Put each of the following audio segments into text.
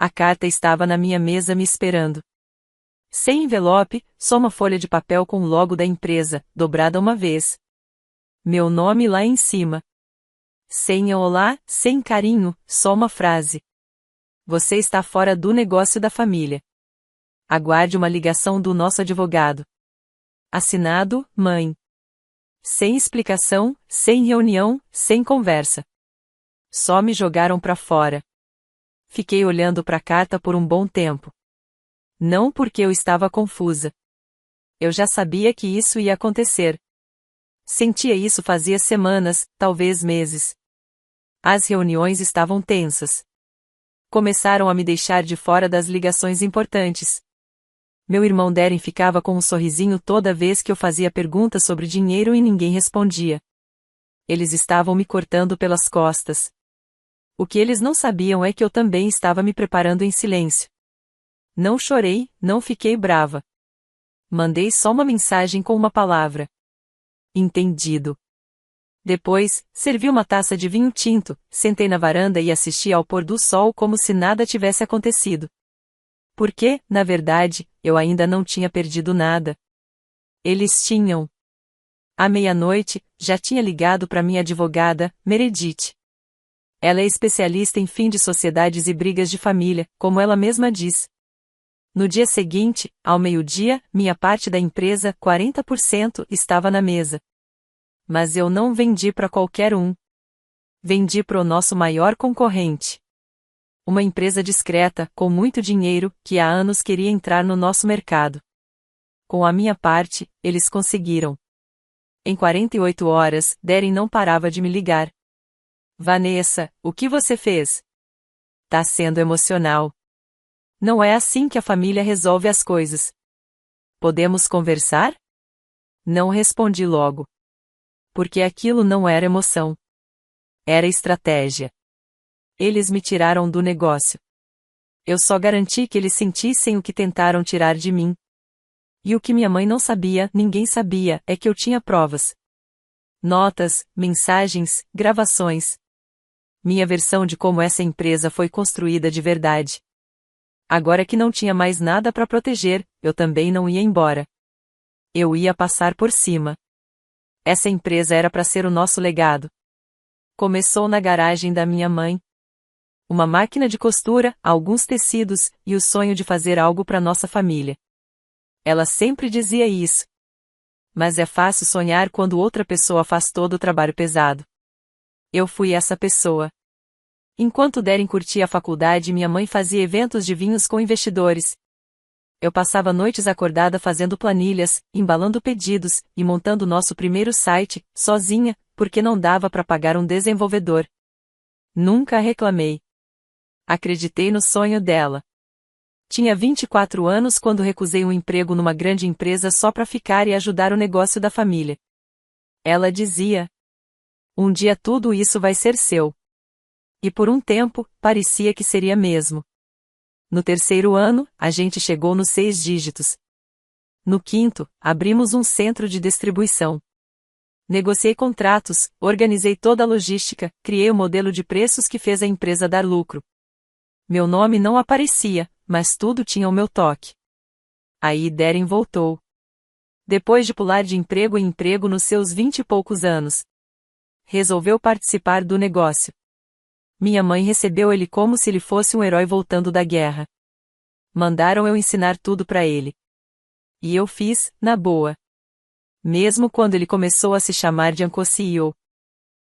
A carta estava na minha mesa me esperando. Sem envelope, só uma folha de papel com o logo da empresa, dobrada uma vez. Meu nome lá em cima. Sem olá, sem carinho, só uma frase. Você está fora do negócio da família. Aguarde uma ligação do nosso advogado. Assinado, mãe. Sem explicação, sem reunião, sem conversa. Só me jogaram pra fora. Fiquei olhando para a carta por um bom tempo. Não porque eu estava confusa. Eu já sabia que isso ia acontecer. Sentia isso fazia semanas, talvez meses. As reuniões estavam tensas. Começaram a me deixar de fora das ligações importantes. Meu irmão Darren ficava com um sorrisinho toda vez que eu fazia perguntas sobre dinheiro e ninguém respondia. Eles estavam me cortando pelas costas. O que eles não sabiam é que eu também estava me preparando em silêncio. Não chorei, não fiquei brava. Mandei só uma mensagem com uma palavra. Entendido. Depois, servi uma taça de vinho tinto, sentei na varanda e assisti ao pôr do sol como se nada tivesse acontecido. Porque, na verdade, eu ainda não tinha perdido nada. Eles tinham. À meia-noite, já tinha ligado para minha advogada, Meredith. Ela é especialista em fim de sociedades e brigas de família, como ela mesma diz. No dia seguinte, ao meio-dia, minha parte da empresa, 40%, estava na mesa. Mas eu não vendi para qualquer um. Vendi para o nosso maior concorrente. Uma empresa discreta, com muito dinheiro, que há anos queria entrar no nosso mercado. Com a minha parte, eles conseguiram. Em 48 horas, Darren não parava de me ligar. Vanessa, o que você fez? Tá sendo emocional. Não é assim que a família resolve as coisas. Podemos conversar? Não respondi logo. Porque aquilo não era emoção. Era estratégia. Eles me tiraram do negócio. Eu só garanti que eles sentissem o que tentaram tirar de mim. E o que minha mãe não sabia, ninguém sabia, é que eu tinha provas. Notas, mensagens, gravações. Minha versão de como essa empresa foi construída de verdade. Agora que não tinha mais nada para proteger, eu também não ia embora. Eu ia passar por cima. Essa empresa era para ser o nosso legado. Começou na garagem da minha mãe. Uma máquina de costura, alguns tecidos, e o sonho de fazer algo para nossa família. Ela sempre dizia isso. Mas é fácil sonhar quando outra pessoa faz todo o trabalho pesado. Eu fui essa pessoa. Enquanto Darren curtia a faculdade, minha mãe fazia eventos de vinhos com investidores. Eu passava noites acordada fazendo planilhas, embalando pedidos, e montando nosso primeiro site, sozinha, porque não dava para pagar um desenvolvedor. Nunca reclamei. Acreditei no sonho dela. Tinha 24 anos quando recusei um emprego numa grande empresa só para ficar e ajudar o negócio da família. Ela dizia: um dia tudo isso vai ser seu. E por um tempo, parecia que seria mesmo. No terceiro ano, a gente chegou nos 6 dígitos. No quinto, abrimos um centro de distribuição. Negociei contratos, organizei toda a logística, criei o modelo de preços que fez a empresa dar lucro. Meu nome não aparecia, mas tudo tinha o meu toque. Aí Darren voltou. Depois de pular de emprego em emprego nos seus 20 e poucos anos. Resolveu participar do negócio. Minha mãe recebeu ele como se ele fosse um herói voltando da guerra. Mandaram eu ensinar tudo para ele. E eu fiz, na boa. Mesmo quando ele começou a se chamar de Uncle CEO.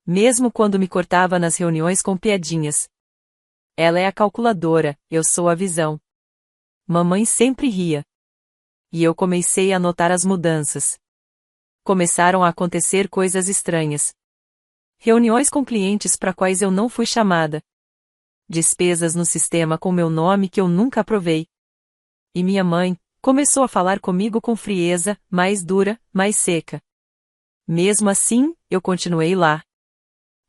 Mesmo quando me cortava nas reuniões com piadinhas. Ela é a calculadora, eu sou a visão. Mamãe sempre ria. E eu comecei a notar as mudanças. Começaram a acontecer coisas estranhas. Reuniões com clientes para quais eu não fui chamada. Despesas no sistema com meu nome que eu nunca aprovei. E minha mãe começou a falar comigo com frieza, mais dura, mais seca. Mesmo assim, eu continuei lá.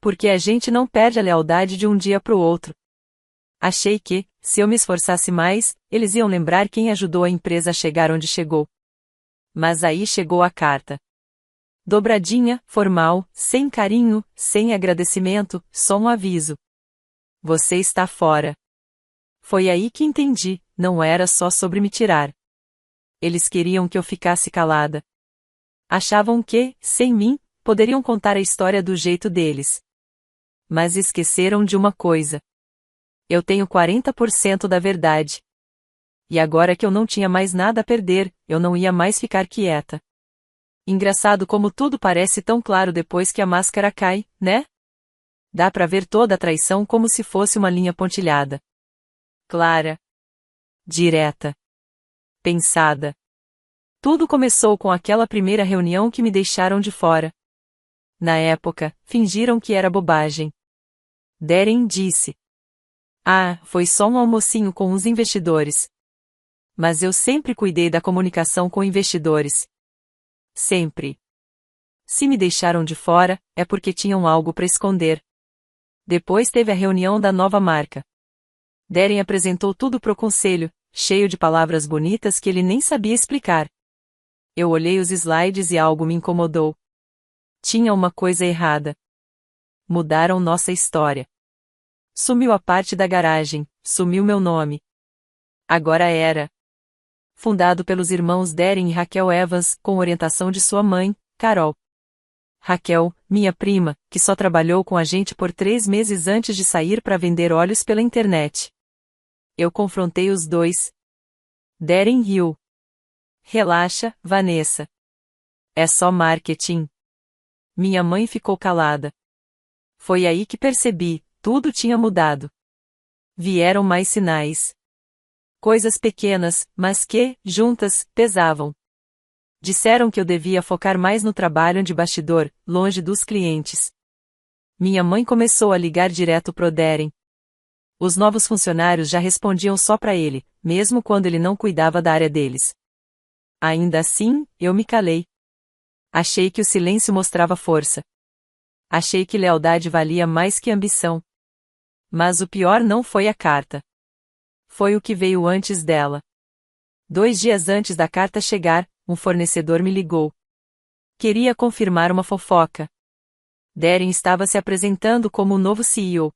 Porque a gente não perde a lealdade de um dia para o outro. Achei que, se eu me esforçasse mais, eles iam lembrar quem ajudou a empresa a chegar onde chegou. Mas aí chegou a carta. Dobradinha, formal, sem carinho, sem agradecimento, só um aviso. Você está fora. Foi aí que entendi, não era só sobre me tirar. Eles queriam que eu ficasse calada. Achavam que, sem mim, poderiam contar a história do jeito deles. Mas esqueceram de uma coisa. Eu tenho 40% da verdade. E agora que eu não tinha mais nada a perder, eu não ia mais ficar quieta. Engraçado como tudo parece tão claro depois que a máscara cai, né? Dá pra ver toda a traição como se fosse uma linha pontilhada. Clara. Direta. Pensada. Tudo começou com aquela primeira reunião que me deixaram de fora. Na época, fingiram que era bobagem. Darren disse. Ah, foi só um almocinho com uns investidores. Mas eu sempre cuidei da comunicação com investidores. Sempre. Se me deixaram de fora, é porque tinham algo para esconder. Depois teve a reunião da nova marca. Darren apresentou tudo pro conselho, cheio de palavras bonitas que ele nem sabia explicar. Eu olhei os slides e algo me incomodou. Tinha uma coisa errada. Mudaram nossa história. Sumiu a parte da garagem, sumiu meu nome. Agora era fundado pelos irmãos Darren e Raquel Evans, com orientação de sua mãe, Carol. Raquel, minha prima, que só trabalhou com a gente por 3 meses antes de sair para vender óleos pela internet. Eu confrontei os dois. Darren riu. Relaxa, Vanessa. É só marketing. Minha mãe ficou calada. Foi aí que percebi, tudo tinha mudado. Vieram mais sinais. Coisas pequenas, mas que, juntas, pesavam. Disseram que eu devia focar mais no trabalho de bastidor, longe dos clientes. Minha mãe começou a ligar direto pro Darren. Os novos funcionários já respondiam só para ele, mesmo quando ele não cuidava da área deles. Ainda assim, eu me calei. Achei que o silêncio mostrava força. Achei que lealdade valia mais que ambição. Mas o pior não foi a carta. Foi o que veio antes dela. 2 dias antes da carta chegar, um fornecedor me ligou. Queria confirmar uma fofoca. Darren estava se apresentando como o novo CEO.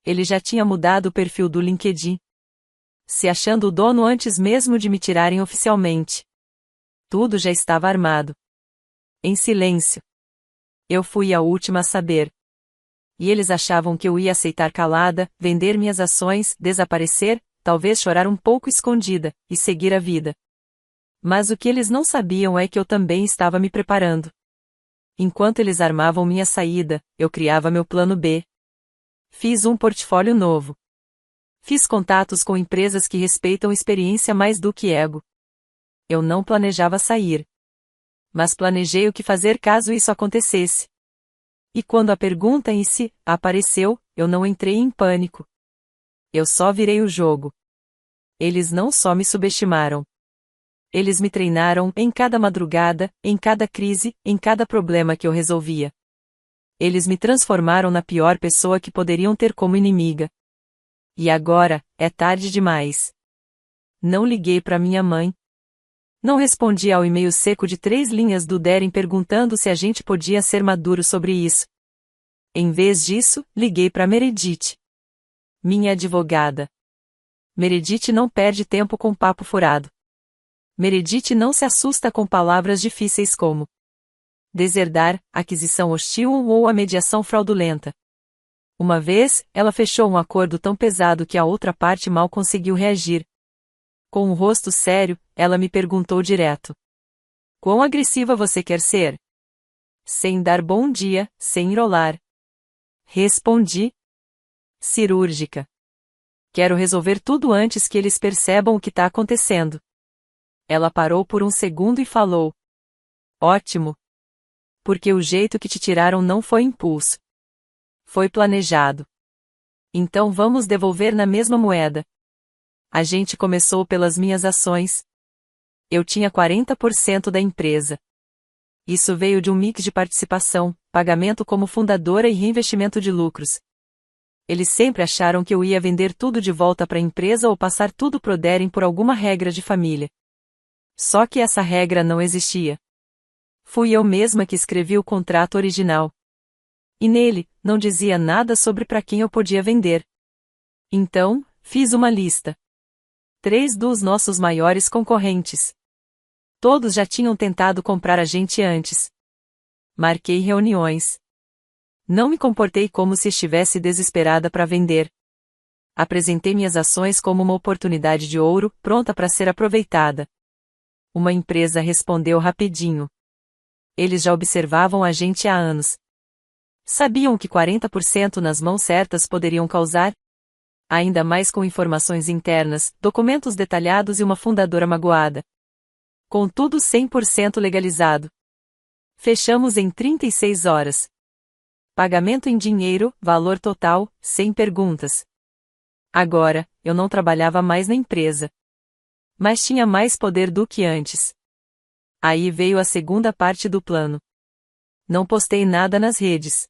Ele já tinha mudado o perfil do LinkedIn. Se achando o dono antes mesmo de me tirarem oficialmente. Tudo já estava armado. Em silêncio. Eu fui a última a saber. E eles achavam que eu ia aceitar calada, vender minhas ações, desaparecer, talvez chorar um pouco escondida, e seguir a vida. Mas o que eles não sabiam é que eu também estava me preparando. Enquanto eles armavam minha saída, eu criava meu plano B. Fiz um portfólio novo. Fiz contatos com empresas que respeitam experiência mais do que ego. Eu não planejava sair. Mas planejei o que fazer caso isso acontecesse. E quando a pergunta em si apareceu, eu não entrei em pânico. Eu só virei o jogo. Eles não só me subestimaram. Eles me treinaram em cada madrugada, em cada crise, em cada problema que eu resolvia. Eles me transformaram na pior pessoa que poderiam ter como inimiga. E agora, é tarde demais. Não liguei para minha mãe. Não respondi ao e-mail seco de 3 linhas do Darren perguntando se a gente podia ser maduro sobre isso. Em vez disso, liguei para Meredith. Minha advogada. Meredith não perde tempo com papo furado. Meredith não se assusta com palavras difíceis como deserdar, aquisição hostil ou a mediação fraudulenta. Uma vez, ela fechou um acordo tão pesado que a outra parte mal conseguiu reagir. Com um rosto sério, ela me perguntou direto. Quão agressiva você quer ser? Sem dar bom dia, sem enrolar. Respondi. Cirúrgica. Quero resolver tudo antes que eles percebam o que está acontecendo. Ela parou por um segundo e falou. Ótimo. Porque o jeito que te tiraram não foi impulso. Foi planejado. Então vamos devolver na mesma moeda. A gente começou pelas minhas ações. Eu tinha 40% da empresa. Isso veio de um mix de participação, pagamento como fundadora e reinvestimento de lucros. Eles sempre acharam que eu ia vender tudo de volta para a empresa ou passar tudo pro Darren por alguma regra de família. Só que essa regra não existia. Fui eu mesma que escrevi o contrato original. E nele, não dizia nada sobre para quem eu podia vender. Então, Fiz uma lista. 3 dos nossos maiores concorrentes. Todos já tinham tentado comprar a gente antes. Marquei reuniões. Não me comportei como se estivesse desesperada para vender. Apresentei minhas ações como uma oportunidade de ouro, pronta para ser aproveitada. Uma empresa respondeu rapidinho. Eles já observavam a gente há anos. Sabiam que 40% nas mãos certas poderiam causar? Ainda mais com informações internas, documentos detalhados e uma fundadora magoada. Contudo 100% legalizado. Fechamos em 36 horas. Pagamento em dinheiro, valor total, sem perguntas. Agora, eu não trabalhava mais na empresa. Mas tinha mais poder do que antes. Aí veio a segunda parte do plano. Não postei nada nas redes.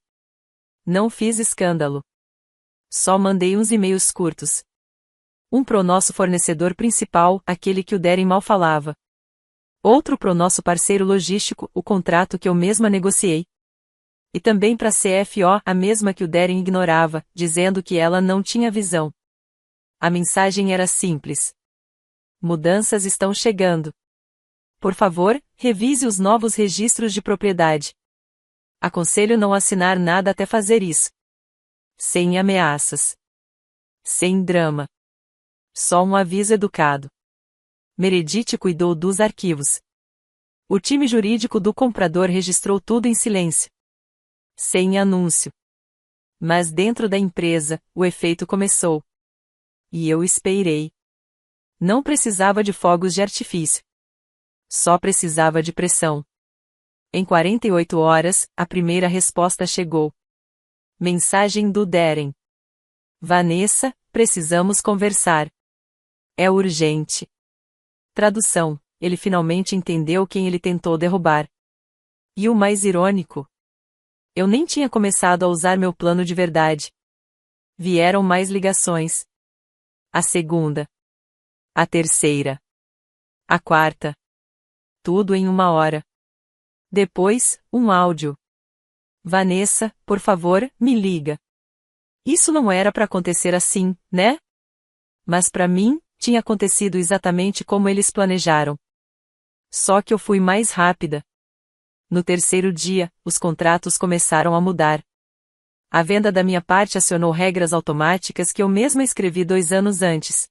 Não fiz escândalo. Só mandei uns e-mails curtos. Um pro nosso fornecedor principal, aquele que o Darren mal falava. Outro pro nosso parceiro logístico, o contrato que eu mesma negociei. E também para a CFO, a mesma que o Darren ignorava, dizendo que ela não tinha visão. A mensagem era simples. Mudanças estão chegando. Por favor, revise os novos registros de propriedade. Aconselho não assinar nada até fazer isso. Sem ameaças. Sem drama. Só um aviso educado. Meredith cuidou dos arquivos. O time jurídico do comprador registrou tudo em silêncio. Sem anúncio. Mas dentro da empresa, o efeito começou. E eu esperei. Não precisava de fogos de artifício. Só precisava de pressão. Em 48 horas, a primeira resposta chegou. Mensagem do Darren. Vanessa, precisamos conversar. É urgente. Tradução: ele finalmente entendeu quem ele tentou derrubar. E o mais irônico? Eu nem tinha começado a usar meu plano de verdade. Vieram mais ligações. A segunda. A terceira. A quarta. Tudo em 1 hora. Depois, um áudio. Vanessa, por favor, me liga. Isso não era para acontecer assim, né? Mas para mim, tinha acontecido exatamente como eles planejaram. Só que eu fui mais rápida. No terceiro dia, os contratos começaram a mudar. A venda da minha parte acionou regras automáticas que eu mesma escrevi 2 anos antes.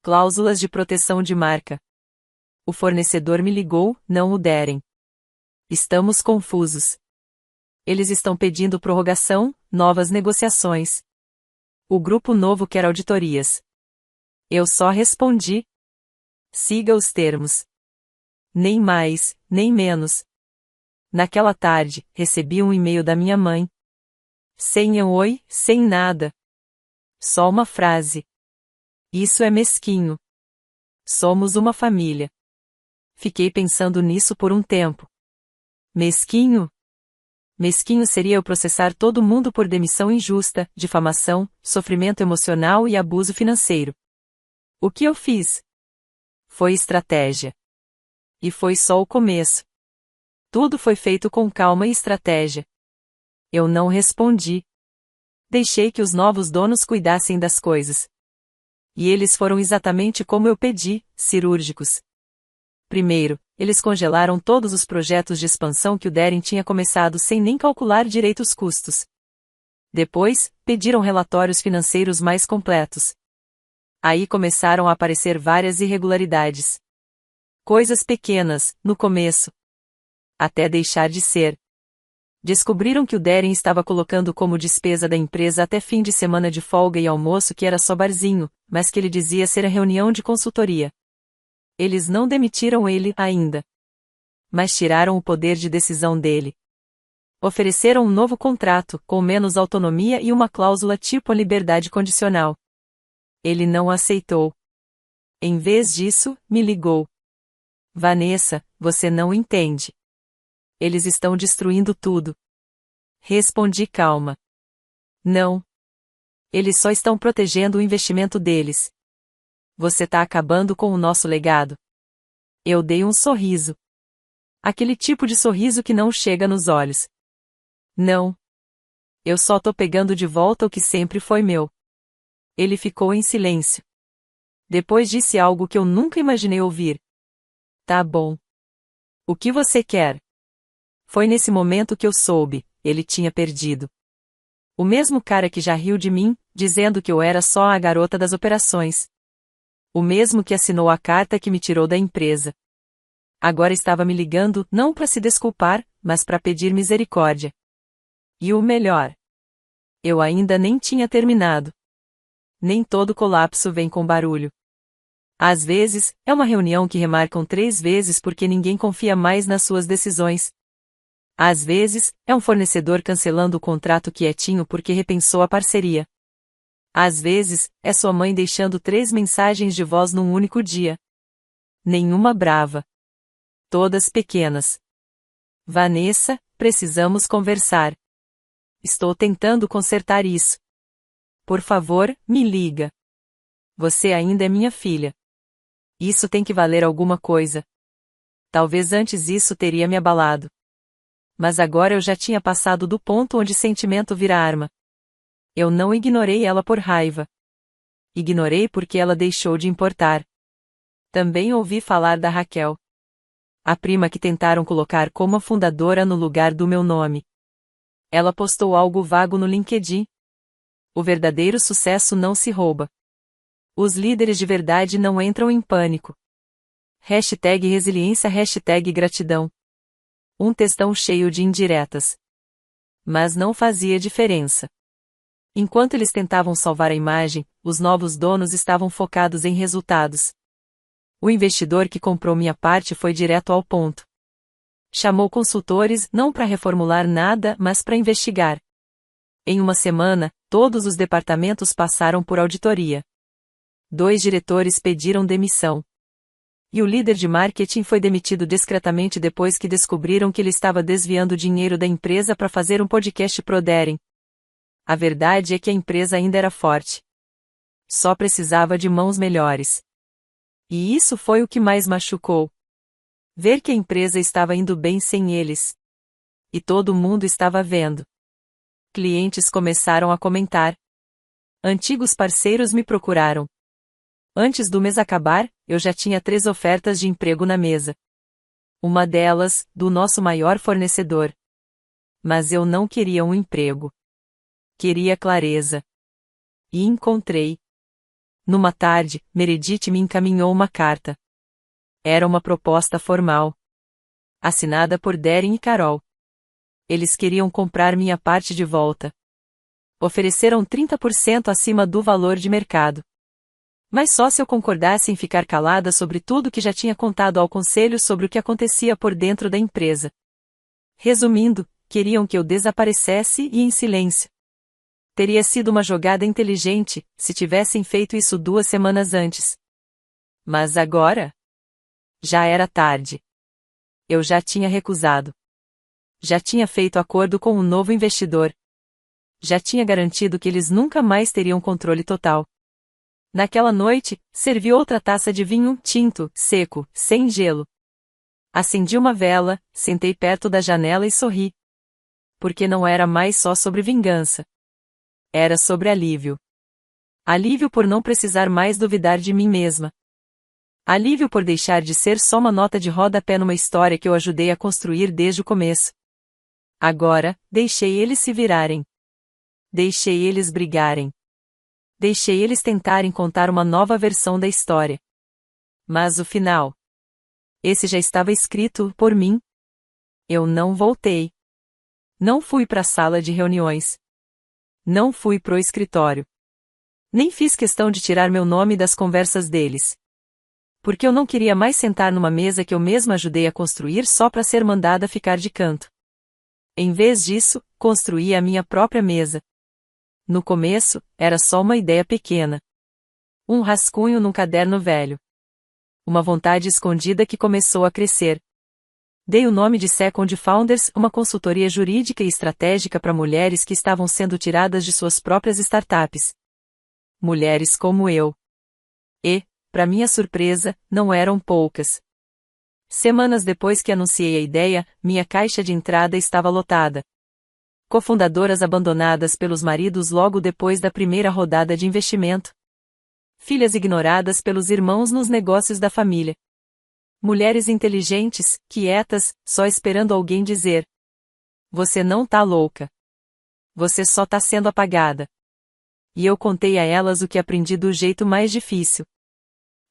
Cláusulas de proteção de marca. O fornecedor me ligou, não o Darren. Estamos confusos. Eles estão pedindo prorrogação, novas negociações. O grupo novo quer auditorias. Eu só respondi. Siga os termos. Nem mais, nem menos. Naquela tarde, recebi um e-mail da minha mãe. Sem um oi, sem nada. Só uma frase. Isso é mesquinho. Somos uma família. Fiquei pensando nisso por um tempo. Mesquinho? Mesquinho seria eu processar todo mundo por demissão injusta, difamação, sofrimento emocional e abuso financeiro. O que eu fiz? Foi estratégia. E foi só o começo. Tudo foi feito com calma e estratégia. Eu não respondi. Deixei que os novos donos cuidassem das coisas. E eles foram exatamente como eu pedi, cirúrgicos. Primeiro, eles congelaram todos os projetos de expansão que o Darren tinha começado sem nem calcular direito os custos. Depois, pediram relatórios financeiros mais completos. Aí começaram a aparecer várias irregularidades. Coisas pequenas, no começo. Até deixar de ser. Descobriram que o Darren estava colocando como despesa da empresa até fim de semana de folga e almoço que era só barzinho, mas que ele dizia ser a reunião de consultoria. Eles não demitiram ele ainda. Mas tiraram o poder de decisão dele. Ofereceram um novo contrato, com menos autonomia e uma cláusula tipo a liberdade condicional. Ele não aceitou. Em vez disso, me ligou. Vanessa, você não entende. Eles estão destruindo tudo. Respondi calma. Não. Eles só estão protegendo o investimento deles. Você tá acabando com o nosso legado. Eu dei um sorriso. Aquele tipo de sorriso que não chega nos olhos. Não. Eu só tô pegando de volta o que sempre foi meu. Ele ficou em silêncio. Depois disse algo que eu nunca imaginei ouvir. Tá bom. O que você quer? Foi nesse momento que eu soube, ele tinha perdido. O mesmo cara que já riu de mim, dizendo que eu era só a garota das operações. O mesmo que assinou a carta que me tirou da empresa. Agora estava me ligando não para se desculpar, mas para pedir misericórdia. E o melhor. Eu ainda nem tinha terminado. Nem todo colapso vem com barulho. Às vezes, é uma reunião que remarcam 3 vezes porque ninguém confia mais nas suas decisões. Às vezes, é um fornecedor cancelando o contrato quietinho porque repensou a parceria. Às vezes, é sua mãe deixando 3 mensagens de voz num único dia. Nenhuma brava. Todas pequenas. Vanessa, precisamos conversar. Estou tentando consertar isso. Por favor, me liga. Você ainda é minha filha. Isso tem que valer alguma coisa. Talvez antes isso teria me abalado. Mas agora eu já tinha passado do ponto onde sentimento vira arma. Eu não ignorei ela por raiva. Ignorei porque ela deixou de importar. Também ouvi falar da Raquel. A prima que tentaram colocar como a fundadora no lugar do meu nome. Ela postou algo vago no LinkedIn. O verdadeiro sucesso não se rouba. Os líderes de verdade não entram em pânico. #resiliência, #gratidão. Um textão cheio de indiretas. Mas não fazia diferença. Enquanto eles tentavam salvar a imagem, os novos donos estavam focados em resultados. O investidor que comprou minha parte foi direto ao ponto. Chamou consultores não para reformular nada, mas para investigar. Em uma semana, todos os departamentos passaram por auditoria. 2 diretores pediram demissão. E o líder de marketing foi demitido discretamente depois que descobriram que ele estava desviando dinheiro da empresa para fazer um podcast pro Darren. A verdade é que a empresa ainda era forte. Só precisava de mãos melhores. E isso foi o que mais machucou. Ver que a empresa estava indo bem sem eles. E todo mundo estava vendo. Clientes começaram a comentar. Antigos parceiros me procuraram. Antes do mês acabar, eu já tinha 3 ofertas de emprego na mesa. Uma delas, do nosso maior fornecedor. Mas eu não queria um emprego. Queria clareza. E encontrei. Numa tarde, Meredith me encaminhou uma carta. Era uma proposta formal. Assinada por Darren e Carol. Eles queriam comprar minha parte de volta. Ofereceram 30% acima do valor de mercado. Mas só se eu concordasse em ficar calada sobre tudo que já tinha contado ao conselho sobre o que acontecia por dentro da empresa. Resumindo, queriam que eu desaparecesse e em silêncio. Teria sido uma jogada inteligente, se tivessem feito isso 2 semanas antes. Mas agora? Já era tarde. Eu já tinha recusado. Já tinha feito acordo com um novo investidor. Já tinha garantido que eles nunca mais teriam controle total. Naquela noite, servi outra taça de vinho tinto, seco, sem gelo. Acendi uma vela, sentei perto da janela e sorri. Porque não era mais só sobre vingança. Era sobre alívio. Alívio por não precisar mais duvidar de mim mesma. Alívio por deixar de ser só uma nota de rodapé numa história que eu ajudei a construir desde o começo. Agora, deixei eles se virarem. Deixei eles brigarem. Deixei eles tentarem contar uma nova versão da história. Mas o final. Esse já estava escrito por mim. Eu não voltei. Não fui para a sala de reuniões. Não fui pro escritório. Nem fiz questão de tirar meu nome das conversas deles. Porque eu não queria mais sentar numa mesa que eu mesma ajudei a construir só para ser mandada ficar de canto. Em vez disso, construí a minha própria mesa. No começo, era só uma ideia pequena. Um rascunho num caderno velho. Uma vontade escondida que começou a crescer. Dei o nome de Second Founders, uma consultoria jurídica e estratégica para mulheres que estavam sendo tiradas de suas próprias startups. Mulheres como eu. E, para minha surpresa, não eram poucas. Semanas depois que anunciei a ideia, minha caixa de entrada estava lotada. Cofundadoras abandonadas pelos maridos logo depois da primeira rodada de investimento. Filhas ignoradas pelos irmãos nos negócios da família. Mulheres inteligentes, quietas, só esperando alguém dizer: "Você não tá louca. Você só tá sendo apagada." E eu contei a elas o que aprendi do jeito mais difícil.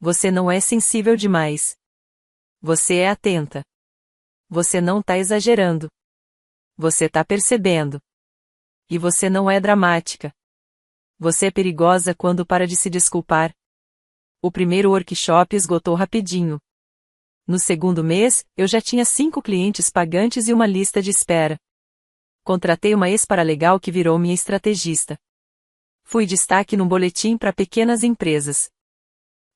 Você não é sensível demais. Você é atenta. Você não tá exagerando. Você tá percebendo. E você não é dramática. Você é perigosa quando para de se desculpar. O primeiro workshop esgotou rapidinho. No segundo mês, eu já tinha 5 clientes pagantes e uma lista de espera. Contratei uma ex-paralegal que virou minha estrategista. Fui destaque num boletim para pequenas empresas.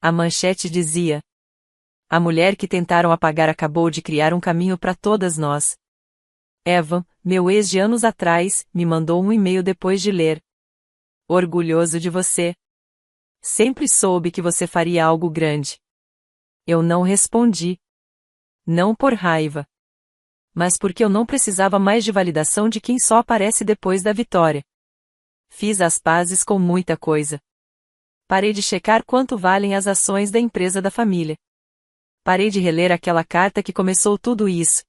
A manchete dizia: "A mulher que tentaram apagar acabou de criar um caminho para todas nós." Evan, meu ex de anos atrás, me mandou um e-mail depois de ler. "Orgulhoso de você. Sempre soube que você faria algo grande." Eu não respondi. Não por raiva. Mas porque eu não precisava mais de validação de quem só aparece depois da vitória. Fiz as pazes com muita coisa. Parei de checar quanto valem as ações da empresa da família. Parei de reler aquela carta que começou tudo isso.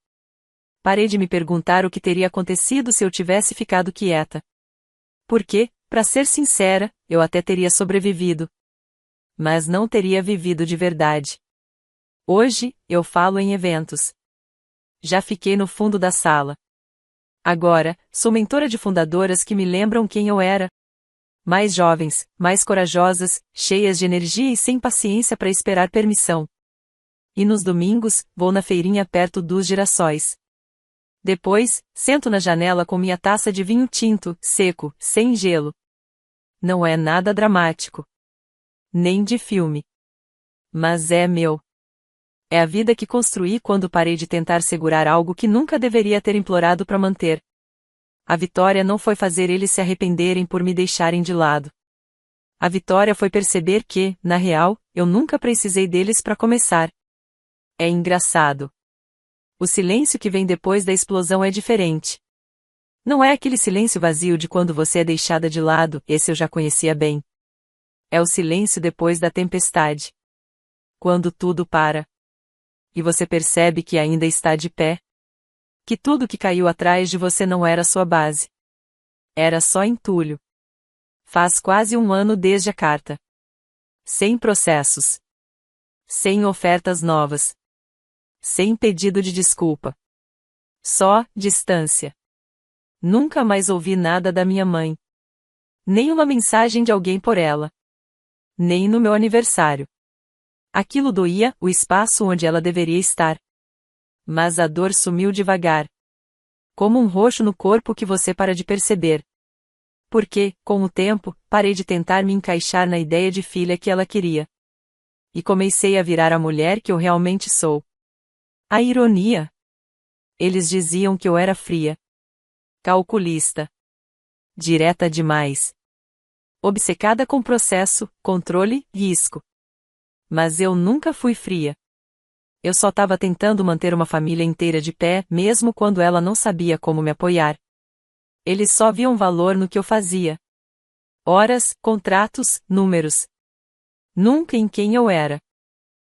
Parei de me perguntar o que teria acontecido se eu tivesse ficado quieta. Porque, para ser sincera, eu até teria sobrevivido. Mas não teria vivido de verdade. Hoje, eu falo em eventos. Já fiquei no fundo da sala. Agora, sou mentora de fundadoras que me lembram quem eu era. Mais jovens, mais corajosas, cheias de energia e sem paciência para esperar permissão. E nos domingos, vou na feirinha perto dos girassóis. Depois, sento na janela com minha taça de vinho tinto, seco, sem gelo. Não é nada dramático. Nem de filme. Mas é meu. É a vida que construí quando parei de tentar segurar algo que nunca deveria ter implorado para manter. A vitória não foi fazer eles se arrependerem por me deixarem de lado. A vitória foi perceber que, na real, eu nunca precisei deles para começar. É engraçado. O silêncio que vem depois da explosão é diferente. Não é aquele silêncio vazio de quando você é deixada de lado, esse eu já conhecia bem. É o silêncio depois da tempestade. Quando tudo para. E você percebe que ainda está de pé. Que tudo que caiu atrás de você não era sua base. Era só entulho. Faz quase 1 ano desde a carta. Sem processos. Sem ofertas novas. Sem pedido de desculpa. Só distância. Nunca mais ouvi nada da minha mãe. Nem uma mensagem de alguém por ela. Nem no meu aniversário. Aquilo doía, o espaço onde ela deveria estar. Mas a dor sumiu devagar. Como um roxo no corpo que você para de perceber. Porque, com o tempo, parei de tentar me encaixar na ideia de filha que ela queria. E comecei a virar a mulher que eu realmente sou. A ironia. Eles diziam que eu era fria. Calculista. Direta demais. Obcecada com processo, controle, risco. Mas eu nunca fui fria. Eu só estava tentando manter uma família inteira de pé, mesmo quando ela não sabia como me apoiar. Eles só viam valor no que eu fazia. Horas, contratos, números. Nunca em quem eu era.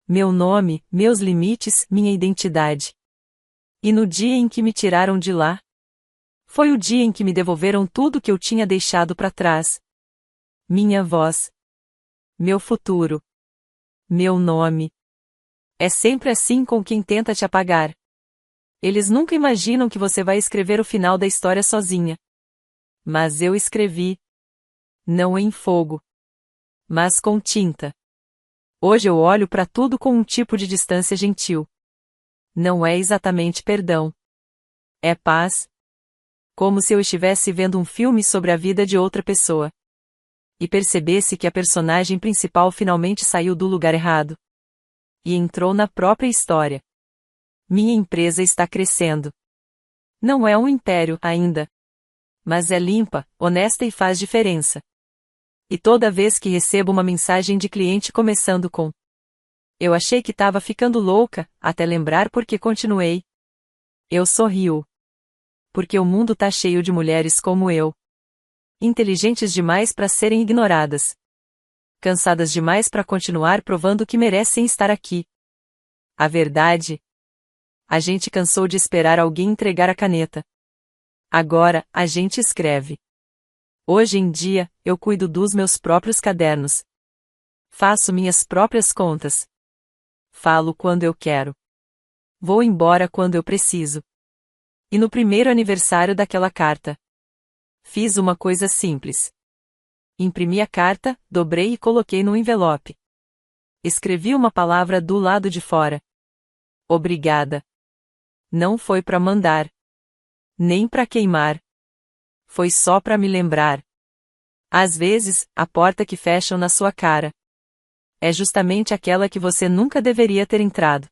Meu nome, meus limites, minha identidade. E no dia em que me tiraram de lá? Foi o dia em que me devolveram tudo que eu tinha deixado para trás. Minha voz. Meu futuro. Meu nome. É sempre assim com quem tenta te apagar. Eles nunca imaginam que você vai escrever o final da história sozinha. Mas eu escrevi. Não em fogo. Mas com tinta. Hoje eu olho para tudo com um tipo de distância gentil. Não é exatamente perdão. É paz. Como se eu estivesse vendo um filme sobre a vida de outra pessoa. E percebesse que a personagem principal finalmente saiu do lugar errado. E entrou na própria história. Minha empresa está crescendo. Não é um império ainda. Mas é limpa, honesta e faz diferença. E toda vez que recebo uma mensagem de cliente começando com: "Eu achei que estava ficando louca", até lembrar por que continuei. Eu sorrio. Porque o mundo tá cheio de mulheres como eu. Inteligentes demais para serem ignoradas. Cansadas demais para continuar provando que merecem estar aqui. A verdade? A gente cansou de esperar alguém entregar a caneta. Agora, a gente escreve. Hoje em dia, eu cuido dos meus próprios cadernos. Faço minhas próprias contas. Falo quando eu quero. Vou embora quando eu preciso. E no primeiro aniversário daquela carta, fiz uma coisa simples. Imprimi a carta, dobrei e coloquei no envelope. Escrevi uma palavra do lado de fora. Obrigada. Não foi para mandar. Nem para queimar. Foi só para me lembrar. Às vezes, a porta que fecham na sua cara é justamente aquela que você nunca deveria ter entrado.